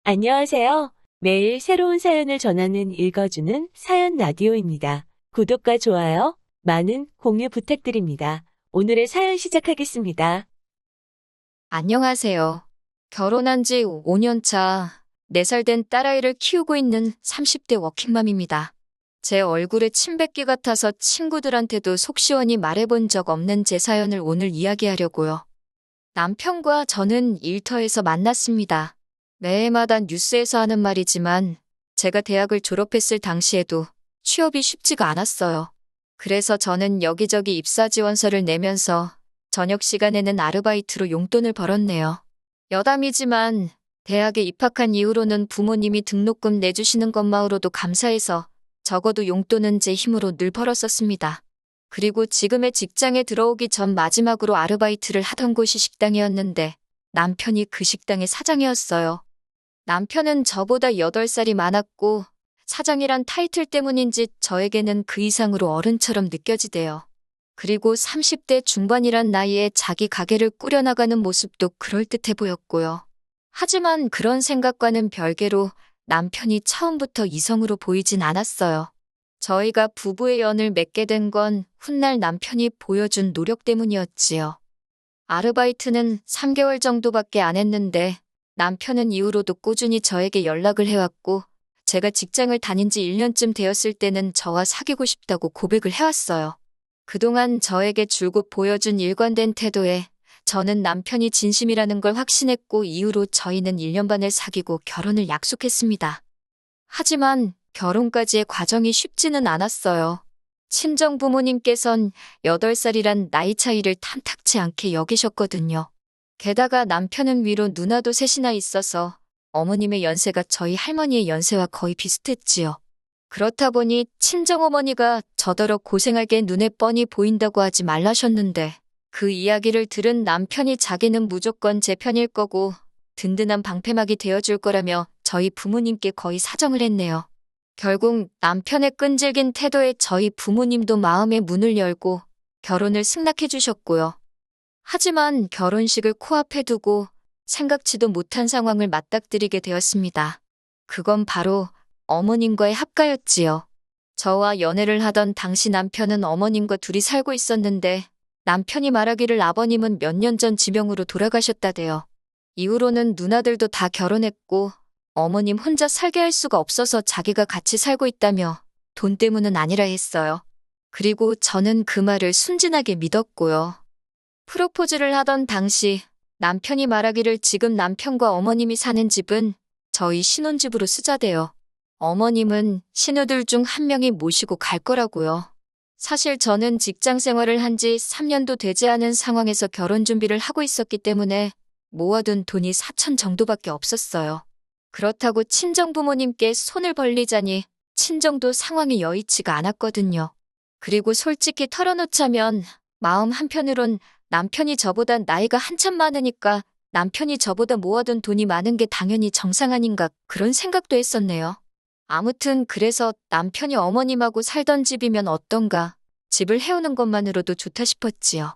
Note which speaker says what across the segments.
Speaker 1: 안녕하세요. 매일 새로운 사연을 전하는 읽어주는 사연 라디오입니다. 구독과 좋아요, 많은 공유 부탁드립니다. 오늘의 사연 시작하겠습니다.
Speaker 2: 안녕하세요. 결혼한 지 5년 차, 4살 된 딸아이를 키우고 있는 30대 워킹맘입니다. 제 얼굴에 침 뱉기 같아서 친구들한테도 속 시원히 말해본 적 없는 제 사연을 오늘 이야기하려고요. 남편과 저는 일터에서 만났습니다. 매해마다 뉴스에서 하는 말이지만 제가 대학을 졸업했을 당시에도 취업이 쉽지가 않았어요. 그래서 저는 여기저기 입사 지원서를 내면서 저녁 시간에는 아르바이트로 용돈을 벌었네요. 여담이지만 대학에 입학한 이후로는 부모님이 등록금 내주시는 것만으로도 감사해서 적어도 용돈은 제 힘으로 늘 벌었었습니다. 그리고 지금의 직장에 들어오기 전 마지막으로 아르바이트를 하던 곳이 식당이었는데 남편이 그 식당의 사장이었어요. 남편은 저보다 8살이 많았고 사장이란 타이틀 때문인지 저에게는 그 이상으로 어른처럼 느껴지대요. 그리고 30대 중반이란 나이에 자기 가게를 꾸려나가는 모습도 그럴듯해 보였고요. 하지만 그런 생각과는 별개로 남편이 처음부터 이성으로 보이진 않았어요. 저희가 부부의 연을 맺게 된 건 훗날 남편이 보여준 노력 때문이었지요. 아르바이트는 3개월 정도밖에 안 했는데 남편은 이후로도 꾸준히 저에게 연락을 해왔고 제가 직장을 다닌 지 1년쯤 되었을 때는 저와 사귀고 싶다고 고백을 해왔어요. 그동안 저에게 줄곧 보여준 일관된 태도에 저는 남편이 진심이라는 걸 확신했고 이후로 저희는 1년 반을 사귀고 결혼을 약속했습니다. 하지만 결혼까지의 과정이 쉽지는 않았어요. 친정 부모님께선 8살이란 나이 차이를 탐탁치 않게 여기셨거든요. 게다가 남편은 위로 누나도 셋이나 있어서 어머님의 연세가 저희 할머니의 연세와 거의 비슷했지요. 그렇다 보니 친정어머니가 저더러 고생하게 눈에 뻔히 보인다고 하지 말라셨는데 그 이야기를 들은 남편이 자기는 무조건 제 편일 거고 든든한 방패막이 되어줄 거라며 저희 부모님께 거의 사정을 했네요. 결국 남편의 끈질긴 태도에 저희 부모님도 마음의 문을 열고 결혼을 승낙해 주셨고요. 하지만 결혼식을 코앞에 두고 생각지도 못한 상황을 맞닥뜨리게 되었습니다. 그건 바로 어머님과의 합가였지요. 저와 연애를 하던 당시 남편은 어머님과 둘이 살고 있었는데 남편이 말하기를 아버님은 몇 년 전 지병으로 돌아가셨다대요. 이후로는 누나들도 다 결혼했고 어머님 혼자 살게 할 수가 없어서 자기가 같이 살고 있다며 돈 때문은 아니라 했어요. 그리고 저는 그 말을 순진하게 믿었고요. 프로포즈를 하던 당시 남편이 말하기를 지금 남편과 어머님이 사는 집은 저희 신혼집으로 쓰자대요. 어머님은 신우들 중 한 명이 모시고 갈 거라고요. 사실 저는 직장 생활을 한 지 3년도 되지 않은 상황에서 결혼 준비를 하고 있었기 때문에 모아둔 돈이 4천 정도밖에 없었어요. 그렇다고 친정 부모님께 손을 벌리자니 친정도 상황이 여의치가 않았거든요. 그리고 솔직히 털어놓자면 마음 한편으론 남편이 저보다 나이가 한참 많으니까 남편이 저보다 모아둔 돈이 많은 게 당연히 정상 아닌가 그런 생각도 했었네요. 아무튼 그래서 남편이 어머님하고 살던 집이면 어떤가 집을 해오는 것만으로도 좋다 싶었지요.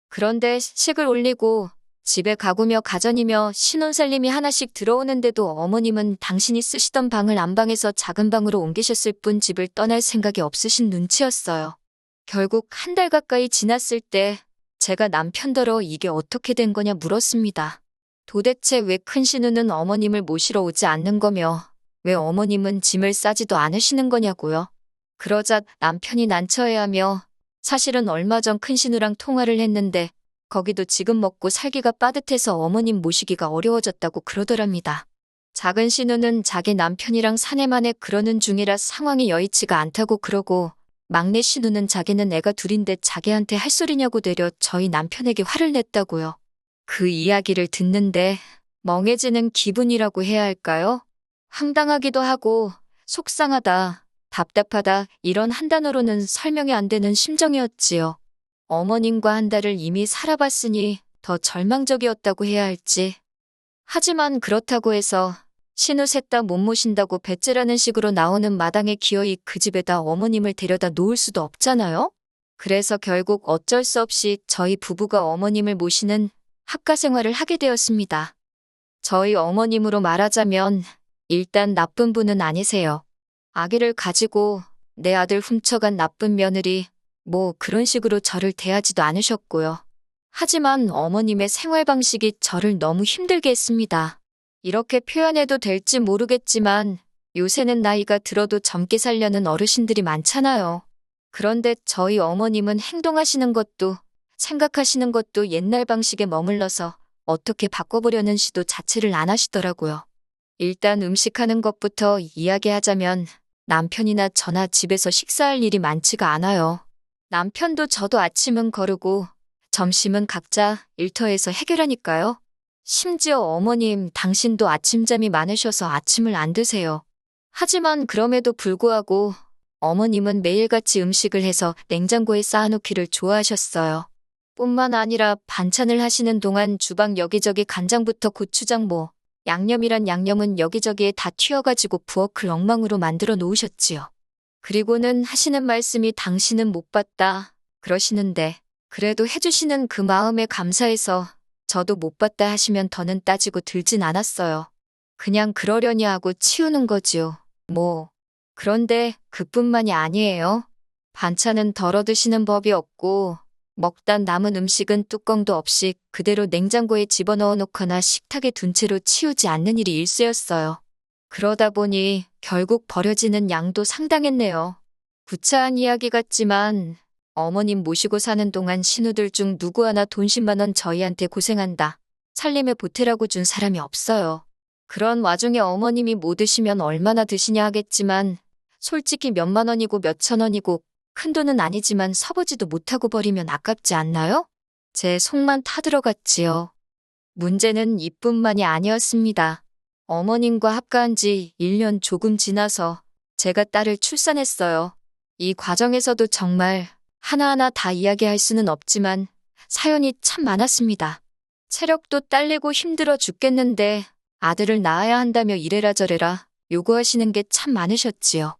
Speaker 2: 그런데 식을 올리고 집에 가구며 가전이며 신혼살림이 하나씩 들어오는데도 어머님은 당신이 쓰시던 방을 안방에서 작은 방으로 옮기셨을 뿐 집을 떠날 생각이 없으신 눈치였어요. 결국 한 달 가까이 지났을 때 제가 남편더러 이게 어떻게 된 거냐 물었습니다. 도대체 왜 큰 신우는 어머님을 모시러 오지 않는 거며 왜 어머님은 짐을 싸지도 않으시는 거냐고요. 그러자 남편이 난처해하며 사실은 얼마 전 큰 신우랑 통화를 했는데 거기도 지금 먹고 살기가 빠듯해서 어머님 모시기가 어려워졌다고 그러더랍니다. 작은 신우는 자기 남편이랑 사내만에 그러는 중이라 상황이 여의치가 않다고 그러고 막내 신우는 자기는 애가 둘인데 자기한테 할 소리냐고 되려 저희 남편에게 화를 냈다고요. 그 이야기를 듣는데 멍해지는 기분이라고 해야 할까요? 황당하기도 하고 속상하다, 답답하다 이런 한 단어로는 설명이 안 되는 심정이었지요. 어머님과 한 달을 이미 살아봤으니 더 절망적이었다고 해야 할지. 하지만 그렇다고 해서 신우 셋 다 못 모신다고 배째라는 식으로 나오는 마당에 기어이 그 집에다 어머님을 데려다 놓을 수도 없잖아요? 그래서 결국 어쩔 수 없이 저희 부부가 어머님을 모시는 합가 생활을 하게 되었습니다. 저희 어머님으로 말하자면 일단 나쁜 분은 아니세요. 아기를 가지고 내 아들 훔쳐간 나쁜 며느리, 뭐 그런 식으로 저를 대하지도 않으셨고요. 하지만 어머님의 생활 방식이 저를 너무 힘들게 했습니다. 이렇게 표현해도 될지 모르겠지만 요새는 나이가 들어도 젊게 살려는 어르신들이 많잖아요. 그런데 저희 어머님은 행동하시는 것도 생각하시는 것도 옛날 방식에 머물러서 어떻게 바꿔보려는 시도 자체를 안 하시더라고요. 일단 음식하는 것부터 이야기하자면 남편이나 저나 집에서 식사할 일이 많지가 않아요. 남편도 저도 아침은 거르고 점심은 각자 일터에서 해결하니까요. 심지어 어머님, 당신도 아침잠이 많으셔서 아침을 안 드세요. 하지만 그럼에도 불구하고 어머님은 매일같이 음식을 해서 냉장고에 쌓아놓기를 좋아하셨어요. 뿐만 아니라 반찬을 하시는 동안 주방 여기저기 간장부터 고추장 뭐 양념이란 양념은 여기저기에 다 튀어가지고 부엌을 엉망으로 만들어 놓으셨지요. 그리고는 하시는 말씀이 당신은 못 봤다 그러시는데 그래도 해주시는 그 마음에 감사해서 저도 못 봤다 하시면 더는 따지고 들진 않았어요. 그냥 그러려니 하고 치우는 거지요. 뭐. 그런데 그뿐만이 아니에요. 반찬은 덜어 드시는 법이 없고 먹다 남은 음식은 뚜껑도 없이 그대로 냉장고에 집어넣어 놓거나 식탁에 둔 채로 치우지 않는 일이 일쑤였어요. 그러다 보니 결국 버려지는 양도 상당했네요. 구차한 이야기 같지만 어머님 모시고 사는 동안 신우들 중 누구 하나 돈 10만 원 저희한테 고생한다. 살림에 보태라고 준 사람이 없어요. 그런 와중에 어머님이 뭐 드시면 얼마나 드시냐 하겠지만 솔직히 몇만 원이고 몇천 원이고 큰돈은 아니지만 서보지도 못하고 버리면 아깝지 않나요? 제 속만 타들어갔지요. 문제는 이뿐만이 아니었습니다. 어머님과 합가한 지 1년 조금 지나서 제가 딸을 출산했어요. 이 과정에서도 정말 하나하나 다 이야기할 수는 없지만 사연이 참 많았습니다. 체력도 딸리고 힘들어 죽겠는데 아들을 낳아야 한다며 이래라 저래라 요구하시는 게 참 많으셨지요.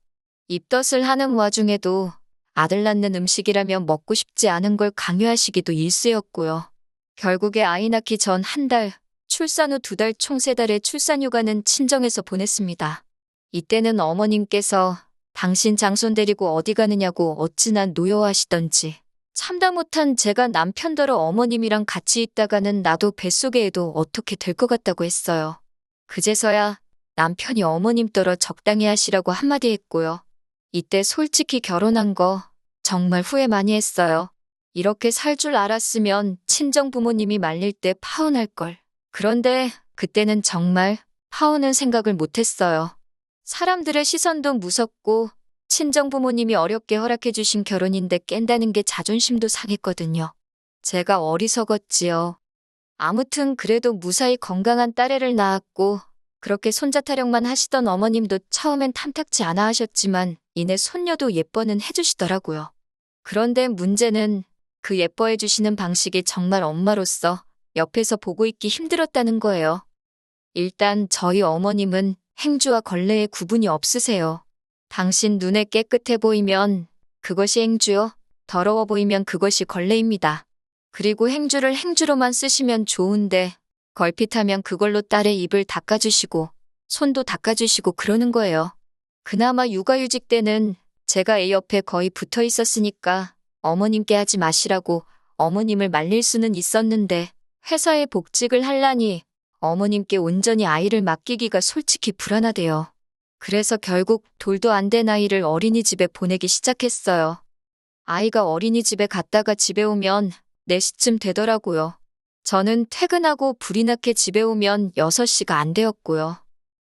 Speaker 2: 입덧을 하는 와중에도 아들 낳는 음식이라며 먹고 싶지 않은 걸 강요하시기도 일쑤였고요. 결국에 아이 낳기 전 한 달, 출산 후 2달 총 3달의 출산휴가는 친정에서 보냈습니다. 이때는 어머님께서 당신 장손 데리고 어디 가느냐고 어찌나 노여워하시던지 참다 못한 제가 남편더러 어머님이랑 같이 있다가는 나도 뱃속에 애도 어떻게 될 것 같다고 했어요. 그제서야 남편이 어머님 떨어 적당히 하시라고 한마디 했고요. 이때 솔직히 결혼한 거 정말 후회 많이 했어요. 이렇게 살 줄 알았으면 친정 부모님이 말릴 때 파혼할 걸. 그런데 그때는 정말 파혼은 생각을 못했어요. 사람들의 시선도 무섭고 친정 부모님이 어렵게 허락해 주신 결혼인데 깬다는 게 자존심도 상했거든요. 제가 어리석었지요. 아무튼 그래도 무사히 건강한 딸애를 낳았고 그렇게 손자 타령만 하시던 어머님도 처음엔 탐탁지 않아 하셨지만 이내 손녀도 예뻐는 해주시더라고요. 그런데 문제는 그 예뻐해 주시는 방식이 정말 엄마로서 옆에서 보고 있기 힘들었다는 거예요. 일단 저희 어머님은 행주와 걸레의 구분이 없으세요. 당신 눈에 깨끗해 보이면 그것이 행주요. 더러워 보이면 그것이 걸레입니다. 그리고 행주를 행주로만 쓰시면 좋은데 걸핏하면 그걸로 딸의 입을 닦아주시고 손도 닦아주시고 그러는 거예요. 그나마 육아휴직 때는 제가 애 옆에 거의 붙어 있었으니까 어머님께 하지 마시라고 어머님을 말릴 수는 있었는데 회사에 복직을 하려니 어머님께 온전히 아이를 맡기기가 솔직히 불안하대요. 그래서 결국 돌도 안 된 아이를 어린이집에 보내기 시작했어요. 아이가 어린이집에 갔다가 집에 오면 4시쯤 되더라고요. 저는 퇴근하고 불이 나게 집에 오면 6시가 안 되었고요.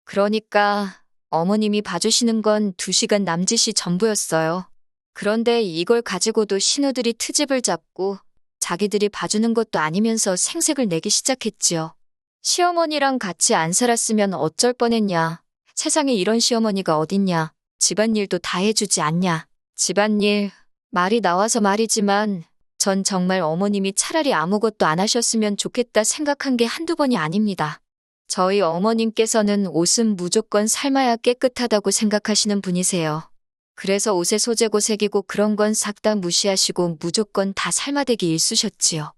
Speaker 2: 그러니까 어머님이 봐주시는 건 2시간 남짓이 전부였어요. 그런데 이걸 가지고도 신우들이 트집을 잡고 자기들이 봐주는 것도 아니면서 생색을 내기 시작했지요. 시어머니랑 같이 안 살았으면 어쩔 뻔했냐. 세상에 이런 시어머니가 어딨냐. 집안일도 다 해주지 않냐. 집안일, 말이 나와서 말이지만 전 정말 어머님이 차라리 아무것도 안 하셨으면 좋겠다 생각한 게 한두 번이 아닙니다. 저희 어머님께서는 옷은 무조건 삶아야 깨끗하다고 생각하시는 분이세요. 그래서 옷의 소재고 색이고 그런 건 싹 다 무시하시고 무조건 다 삶아대기 일쑤셨지요.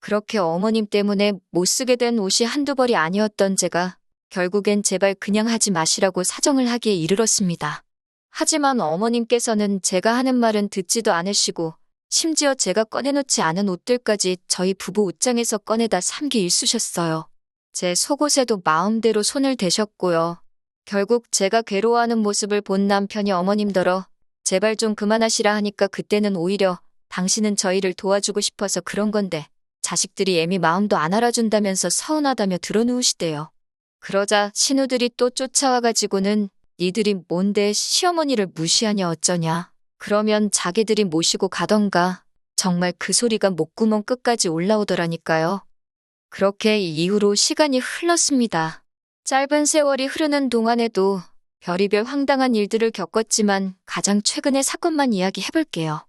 Speaker 2: 그렇게 어머님 때문에 못 쓰게 된 옷이 한두 벌이 아니었던 제가 결국엔 제발 그냥 하지 마시라고 사정을 하기에 이르렀습니다. 하지만 어머님께서는 제가 하는 말은 듣지도 않으시고 심지어 제가 꺼내놓지 않은 옷들까지 저희 부부 옷장에서 꺼내다 삼기 일쑤셨어요. 제 속옷에도 마음대로 손을 대셨고요. 결국 제가 괴로워하는 모습을 본 남편이 어머님더러 제발 좀 그만하시라 하니까 그때는 오히려 당신은 저희를 도와주고 싶어서 그런 건데 자식들이 애미 마음도 안 알아준다면서 서운하다며 드러누우시대요. 그러자 신우들이 또 쫓아와가지고는 니들이 뭔데 시어머니를 무시하냐 어쩌냐. 그러면 자기들이 모시고 가던가. 정말 그 소리가 목구멍 끝까지 올라오더라니까요. 그렇게 이후로 시간이 흘렀습니다. 짧은 세월이 흐르는 동안에도 별의별 황당한 일들을 겪었지만 가장 최근의 사건만 이야기해볼게요.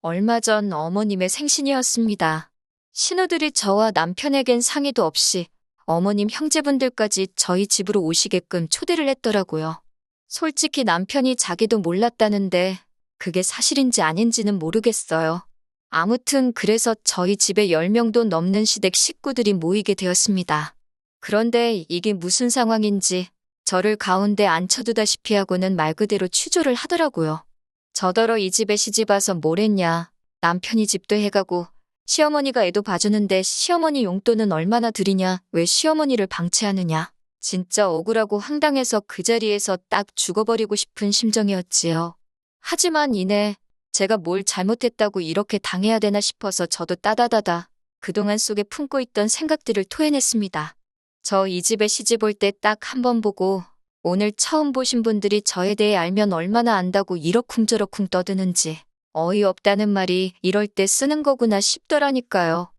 Speaker 2: 얼마 전 어머님의 생신이었습니다. 신우들이 저와 남편에겐 상의도 없이 어머님 형제분들까지 저희 집으로 오시게끔 초대를 했더라고요. 솔직히 남편이 자기도 몰랐다는데 그게 사실인지 아닌지는 모르겠어요. 아무튼 그래서 저희 집에 10명도 넘는 시댁 식구들이 모이게 되었습니다. 그런데 이게 무슨 상황인지 저를 가운데 앉혀두다시피 하고는 말 그대로 취조를 하더라고요. 저더러 이 집에 시집와서 뭘 했냐. 남편이 집도 해가고 시어머니가 애도 봐주는데 시어머니 용돈은 얼마나 드리냐. 왜 시어머니를 방치하느냐. 진짜 억울하고 황당해서 그 자리에서 딱 죽어버리고 싶은 심정이었지요. 하지만 이내 제가 뭘 잘못했다고 이렇게 당해야 되나 싶어서 저도 따다다다 그동안 속에 품고 있던 생각들을 토해냈습니다. 저 이 집에 시집 올 때 딱 한 번 보고 오늘 처음 보신 분들이 저에 대해 알면 얼마나 안다고 이러쿵저러쿵 떠드는지 어이없다는 말이 이럴 때 쓰는 거구나 싶더라니까요.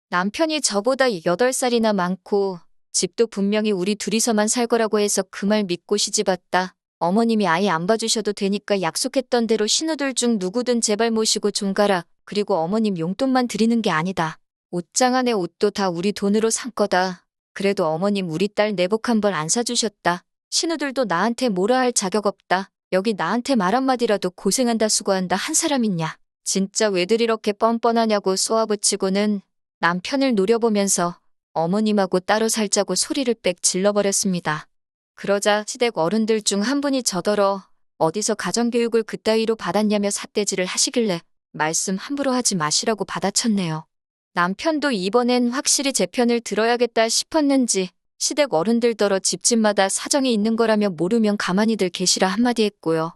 Speaker 2: 남편이 저보다 8살이나 많고 집도 분명히 우리 둘이서만 살 거라고 해서 그 말 믿고 시집 왔다. 어머님이 아예 안 봐주셔도 되니까 약속했던 대로 신우들 중 누구든 제발 모시고 좀 가라. 그리고 어머님 용돈만 드리는 게 아니다. 옷장 안에 옷도 다 우리 돈으로 산 거다. 그래도 어머님 우리 딸 내복 한 벌 안 사주셨다. 신우들도 나한테 뭐라 할 자격 없다. 여기 나한테 말 한마디라도 고생한다 수고한다 한 사람 있냐. 진짜 왜들 이렇게 뻔뻔하냐고 쏘아붙이고는 남편을 노려보면서 어머님하고 따로 살자고 소리를 빽 질러버렸습니다. 그러자 시댁 어른들 중 한 분이 저더러 어디서 가정교육을 그따위로 받았냐며 삿대질을 하시길래 말씀 함부로 하지 마시라고 받아쳤네요. 남편도 이번엔 확실히 제 편을 들어야겠다 싶었는지 시댁 어른들더러 집집마다 사정이 있는 거라며 모르면 가만히들 계시라 한마디 했고요.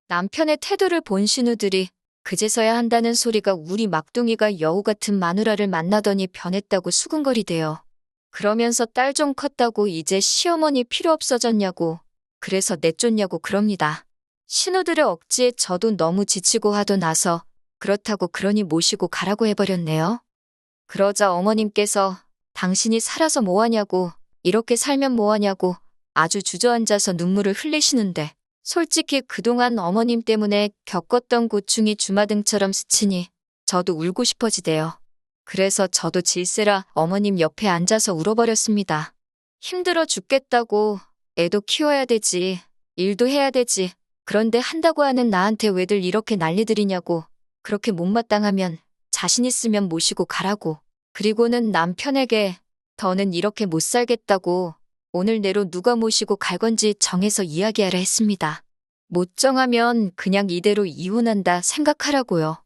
Speaker 2: 남편의 태도를 본 신우들이 그제서야 한다는 소리가 우리 막둥이가 여우 같은 마누라를 만나더니 변했다고 수군거리대요. 그러면서 딸 좀 컸다고 이제 시어머니 필요 없어졌냐고 그래서 내쫓냐고 그럽니다. 신우들의 억지에 저도 너무 지치고 하도 나서 그렇다고 그러니 모시고 가라고 해버렸네요. 그러자 어머님께서 당신이 살아서 뭐하냐고 이렇게 살면 뭐하냐고 아주 주저앉아서 눈물을 흘리시는데 솔직히 그동안 어머님 때문에 겪었던 고충이 주마등처럼 스치니 저도 울고 싶어지대요. 그래서 저도 질세라 어머님 옆에 앉아서 울어버렸습니다. 힘들어 죽겠다고 애도 키워야 되지, 일도 해야 되지. 그런데 한다고 하는 나한테 왜들 이렇게 난리들이냐고. 그렇게 못마땅하면 자신 있으면 모시고 가라고. 그리고는 남편에게 더는 이렇게 못 살겠다고 오늘 내로 누가 모시고 갈 건지 정해서 이야기하라 했습니다. 못 정하면 그냥 이대로 이혼한다 생각하라고요.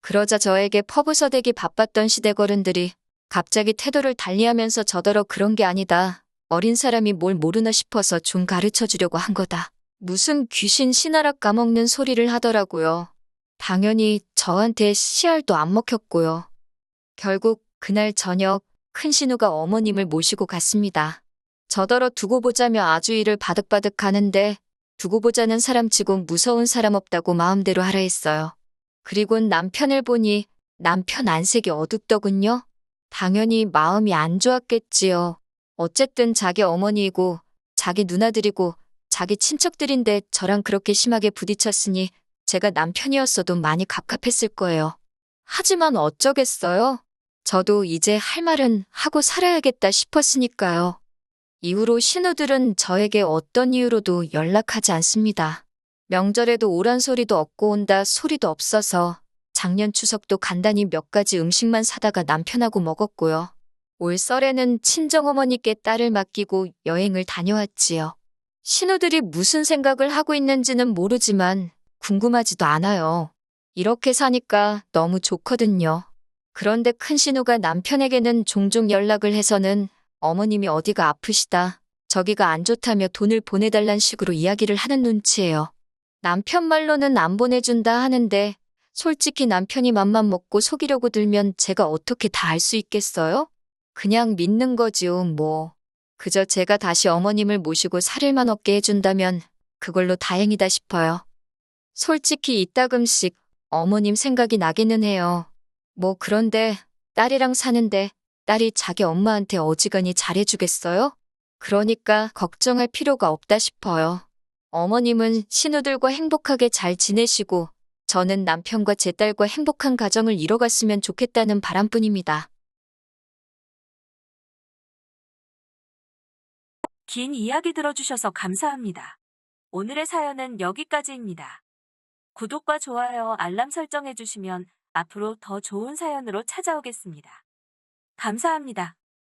Speaker 2: 그러자 저에게 퍼부서대기 바빴던 시댁 어른들이 갑자기 태도를 달리하면서 저더러 그런 게 아니다. 어린 사람이 뭘 모르나 싶어서 좀 가르쳐 주려고 한 거다. 무슨 귀신 신하락 까먹는 소리를 하더라고요. 당연히 저한테 씨알도 안 먹혔고요. 결국 그날 저녁 큰 신우가 어머님을 모시고 갔습니다. 저더러 두고 보자며 아주 이를 바득바득 가는데 두고 보자는 사람치고 무서운 사람 없다고 마음대로 하라 했어요. 그리곤 남편을 보니 남편 안색이 어둡더군요. 당연히 마음이 안 좋았겠지요. 어쨌든 자기 어머니이고 자기 누나들이고 자기 친척들인데 저랑 그렇게 심하게 부딪혔으니 제가 남편이었어도 많이 갑갑했을 거예요. 하지만 어쩌겠어요? 저도 이제 할 말은 하고 살아야겠다 싶었으니까요. 이후로 신우들은 저에게 어떤 이유로도 연락하지 않습니다. 명절에도 오란 소리도 없고 온다 소리도 없어서 작년 추석도 간단히 몇 가지 음식만 사다가 남편하고 먹었고요. 올 설에는 친정어머니께 딸을 맡기고 여행을 다녀왔지요. 신우들이 무슨 생각을 하고 있는지는 모르지만 궁금하지도 않아요. 이렇게 사니까 너무 좋거든요. 그런데 큰 신우가 남편에게는 종종 연락을 해서는 어머님이 어디가 아프시다, 저기가 안 좋다며 돈을 보내달란 식으로 이야기를 하는 눈치예요. 남편 말로는 안 보내준다 하는데 솔직히 남편이 맘만 먹고 속이려고 들면 제가 어떻게 다 알 수 있겠어요? 그냥 믿는 거지요, 뭐. 그저 제가 다시 어머님을 모시고 살일만 없게 해준다면 그걸로 다행이다 싶어요. 솔직히 이따금씩 어머님 생각이 나기는 해요. 뭐 그런데 딸이랑 사는데 딸이 자기 엄마한테 어지간히 잘해주겠어요? 그러니까 걱정할 필요가 없다 싶어요. 어머님은 신우들과 행복하게 잘 지내시고 저는 남편과 제 딸과 행복한 가정을 이뤄갔으면 좋겠다는 바람뿐입니다.
Speaker 1: 긴 이야기 들어주셔서 감사합니다. 오늘의 사연은 여기까지입니다. 구독과 좋아요, 알람 설정해주시면 앞으로 더 좋은 사연으로 찾아오겠습니다. 감사합니다.